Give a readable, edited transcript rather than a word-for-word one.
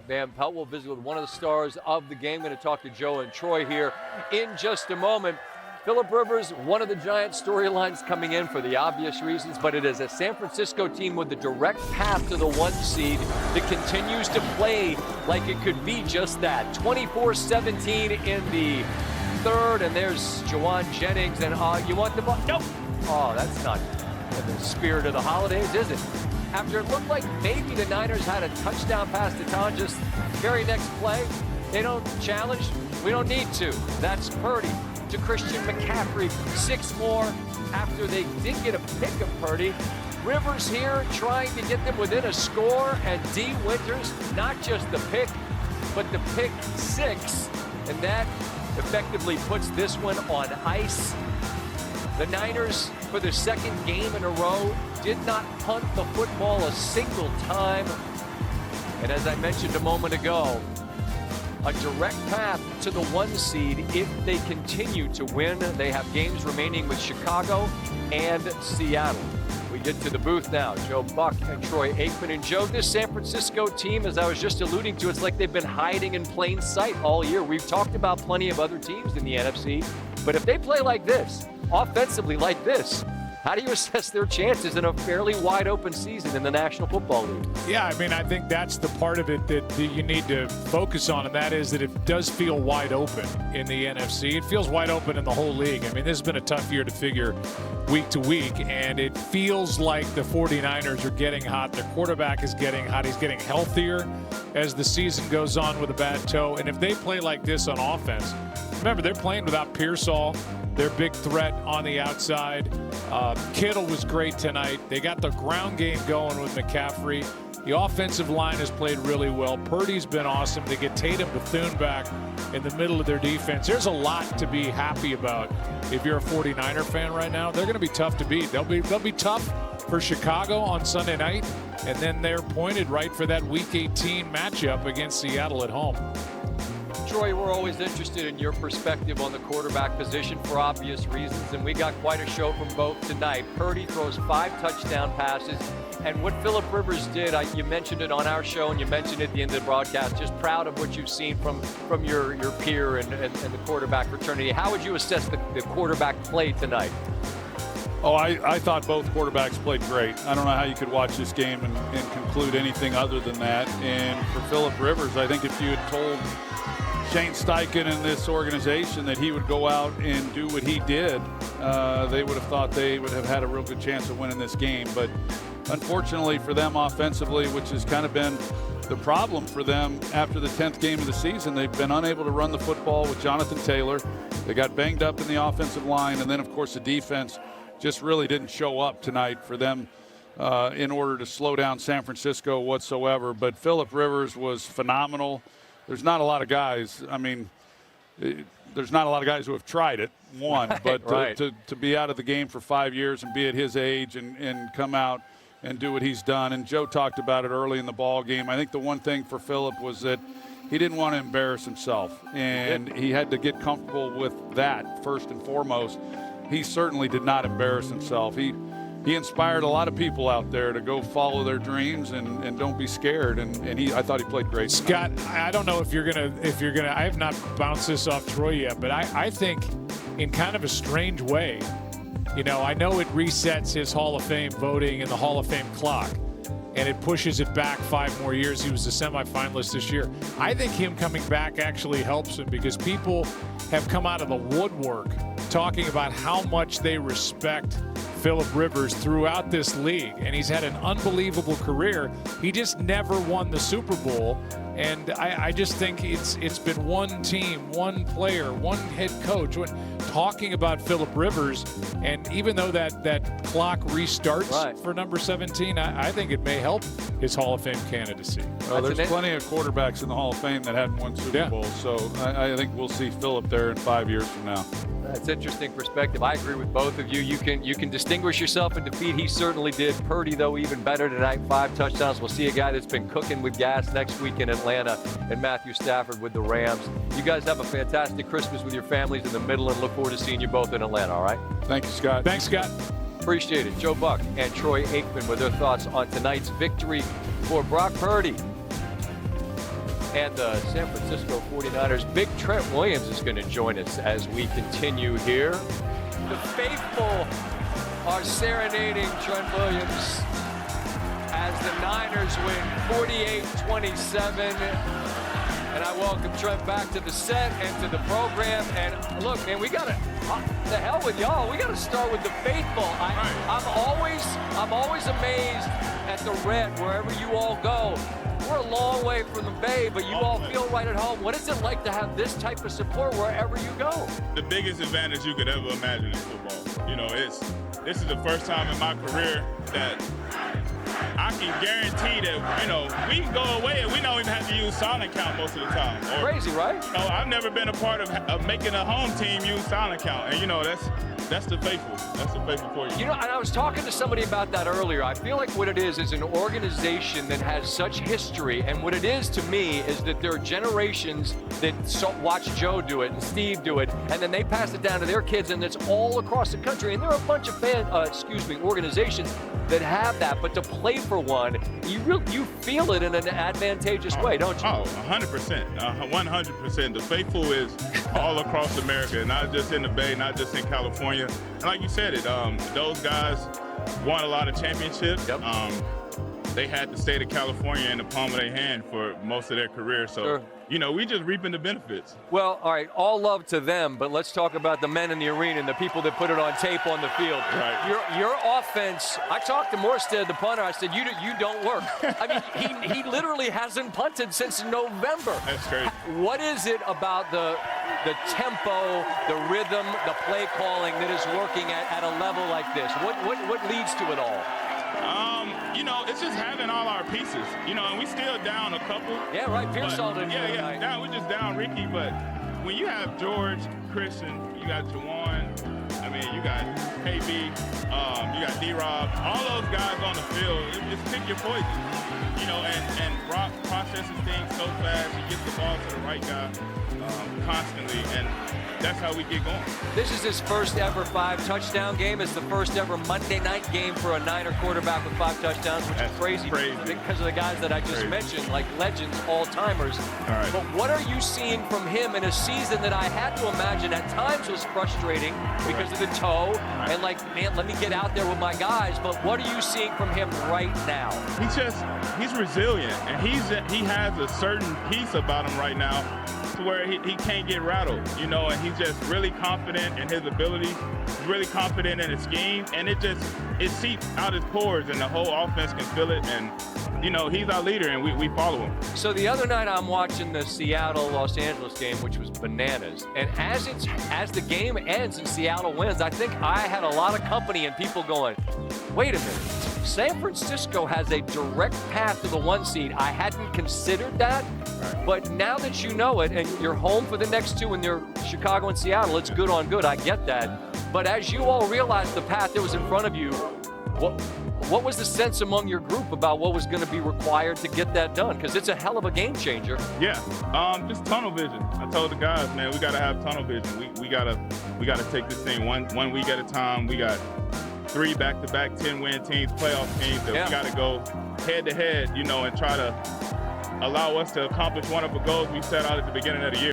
Van Pelt will visit with one of the stars of the game. Going to talk to Joe and Troy here in just a moment. Phillip Rivers, one of the giant storylines coming in for the obvious reasons, but it is a San Francisco team with the direct path to the 1 seed that continues to play like it could be just that. 24-17 in the third, and there's Jawan Jennings, and you want the ball? Nope. Oh, that's not in the spirit of the holidays, is it? After it looked like maybe the Niners had a touchdown pass to Tom, just very next play, they don't challenge. We don't need to. That's Purdy to Christian McCaffrey. 6 more after they did get a pick of Purdy. Rivers here trying to get them within a score, and D. Winters, not just the pick, but the pick 6, and that effectively puts this one on ice. The Niners, for the second game in a row, did not punt the football a single time. And as I mentioned a moment ago, a direct path to the 1 seed if they continue to win. They have games remaining with Chicago and Seattle. We get to the booth now. Joe Buck and Troy Aikman. And Joe, this San Francisco team, as I was just alluding to, it's like they've been hiding in plain sight all year. We've talked about plenty of other teams in the NFC, but if they play like this, offensively like this, how do you assess their chances in a fairly wide open season in the National Football League? Yeah, I mean, I think that's the part of it that you need to focus on, and that is that it does feel wide open in the NFC. It feels wide open in the whole league. I mean, this has been a tough year to figure week to week, and it feels like the 49ers are getting hot. Their quarterback is getting hot. He's getting healthier as the season goes on with a bad toe. And if they play like this on offense, remember, they're playing without Pearsall, their big threat on the outside. Kittle was great tonight. They got the ground game going with McCaffrey. The offensive line has played really well. Purdy's been awesome. They get Tatum Bethune back in the middle of their defense. There's a lot to be happy about if you're a 49er fan right now. They're going to be tough to beat. They'll be tough for Chicago on Sunday night, and then they're pointed right for that Week 18 matchup against Seattle at home. Troy, we're always interested in your perspective on the quarterback position for obvious reasons, and we got quite a show from both tonight. Purdy throws 5 touchdown passes, and what Phillip Rivers did, you mentioned it on our show, and you mentioned it at the end of the broadcast, just proud of what you've seen from your peer and the quarterback fraternity. How would you assess the quarterback play tonight? Oh, I thought both quarterbacks played great. I don't know how you could watch this game and conclude anything other than that. And for Phillip Rivers, I think if you had told Shane Steichen and this organization that he would go out and do what he did, they would have thought they would have had a real good chance of winning this game. But unfortunately for them offensively, which has kind of been the problem for them after the 10th game of the season, they've been unable to run the football with Jonathan Taylor. They got banged up in the offensive line, and then, of course, the defense just really didn't show up tonight for them in order to slow down San Francisco whatsoever. But Phillip Rivers was phenomenal. There's not a lot of guys. I mean, there's not a lot of guys who have tried it, but to be out of the game for 5 years and be at his age and come out and do what he's done. And Joe talked about it early in the ball game. I think the one thing for Phillip was that he didn't want to embarrass himself, and he had to get comfortable with that first and foremost. He certainly did not embarrass himself. He inspired a lot of people out there to go follow their dreams and don't be scared. And I thought he played great. Scott, I don't know if you're gonna. I have not bounced this off Troy yet, but I think in kind of a strange way, you know, I know it resets his Hall of Fame voting and the Hall of Fame clock, and it pushes it back 5 more years. He was a semifinalist this year. I think him coming back actually helps him because people have come out of the woodwork talking about how much they respect Phillip Rivers throughout this league, and he's had an unbelievable career. He just never won the Super Bowl, and I just think it's been one team, one player, one head coach talking about Phillip Rivers, and even though that clock restarts for number 17, I think it may help his Hall of Fame candidacy. Well, there's plenty of quarterbacks in the Hall of Fame that haven't won Super Bowls, so I think we'll see Phillip there in 5 years from now. That's interesting perspective. I agree with both of you. You can distinguish yourself in defeat. He certainly did. Purdy, though, even better tonight. 5 touchdowns. We'll see a guy that's been cooking with gas next week in Atlanta, and Matthew Stafford with the Rams. You guys have a fantastic Christmas with your families in the middle, and look forward to seeing you both in Atlanta, all right? Thank you, Scott. Thanks, Scott. Appreciate it. Joe Buck and Troy Aikman with their thoughts on tonight's victory for Brock Purdy. and the San Francisco 49ers. Big Trent Williams is going to join us as we continue here. The faithful are serenading Trent Williams as the Niners win 48-27. And I welcome Trent back to the set and to the program. And look, man, we got to, the hell with y'all. We got to start with the faithful. I'm always amazed at the Red wherever you all go. We're a long way from the Bay, but you all feel right at home. What is it like to have this type of support wherever you go? The biggest advantage you could ever imagine in football. You know, this is the first time in my career that I can guarantee that, you know, we can go away and we don't even have to use silent count most of the time. Crazy, right? You know, I've never been a part of making a home team use silent count. And, you know, that's the faithful. That's the faithful for you. You know, and I was talking to somebody about that earlier. I feel like what it is an organization that has such history. And what it is to me is that there are generations that watch Joe do it and Steve do it. And then they pass it down to their kids. And it's all across the country. And there are a bunch of organizations that have that. But to play for one, you feel it in an advantageous way, don't you? Oh, 100%. 100%. The faithful is all across America, not just in the Bay, not just in California. And like you said it, those guys won a lot of championships. Yep. They had the state of California in the palm of their hand for most of their career. So, Sure. You know, we just reaping the benefits. Well, all right, all love to them, but let's talk about the men in the arena and the people that put it on tape on the field. Right. Your offense, I talked to Morstead, the punter. I said, you don't work. I mean, he literally hasn't punted since November. That's crazy. What is it about the tempo, the rhythm, the play calling that is working at a level like this? What leads to it all? You know, it's just having all our pieces, you know, and we still down a couple. Yeah, right. Pearsall didn't do it tonight. Yeah, we're just down Ricky, but when you have George, Christian, you got Jawan, I mean, you got KB, you got D-Rob, all those guys on the field, just pick your poison, you know, and Brock processes things so fast, he gets the ball to the right guy constantly, and that's how we get going. This is his first ever 5-touchdown game. It's the first ever Monday night game for a Niner quarterback with 5 touchdowns, which is crazy because of the guys that I just mentioned, like legends, all-timers. All right. But what are you seeing from him in a season that I had to imagine at times was frustrating because of the toe and like, man, let me get out there with my guys. But what are you seeing from him right now? He's resilient, and he has a certain piece about him right now to where he can't get rattled, you know, and he's just really confident in his ability, really confident in his scheme, and it seeps out his pores, and the whole offense can feel it, and, you know, he's our leader, and we follow him. So the other night I'm watching the Seattle-Los Angeles game, which was bananas, and as the game ends and Seattle wins, I think I had a lot of company and people going, wait a minute, San Francisco has a direct path to the 1 seed. I hadn't considered that. But now that you know it, and you're home for the next 2 and they're Chicago and Seattle, it's good on good. I get that. But as you all realized the path that was in front of you, what was the sense among your group about what was going to be required to get that done? Because it's a hell of a game changer. Yeah, just tunnel vision. I told the guys, man, we got to have tunnel vision. We gotta take this thing one week at a time. We got 3 back-to-back 10-win teams, playoff teams that we got to go head-to-head, you know, and try to allow us to accomplish one of the goals we set out at the beginning of the year.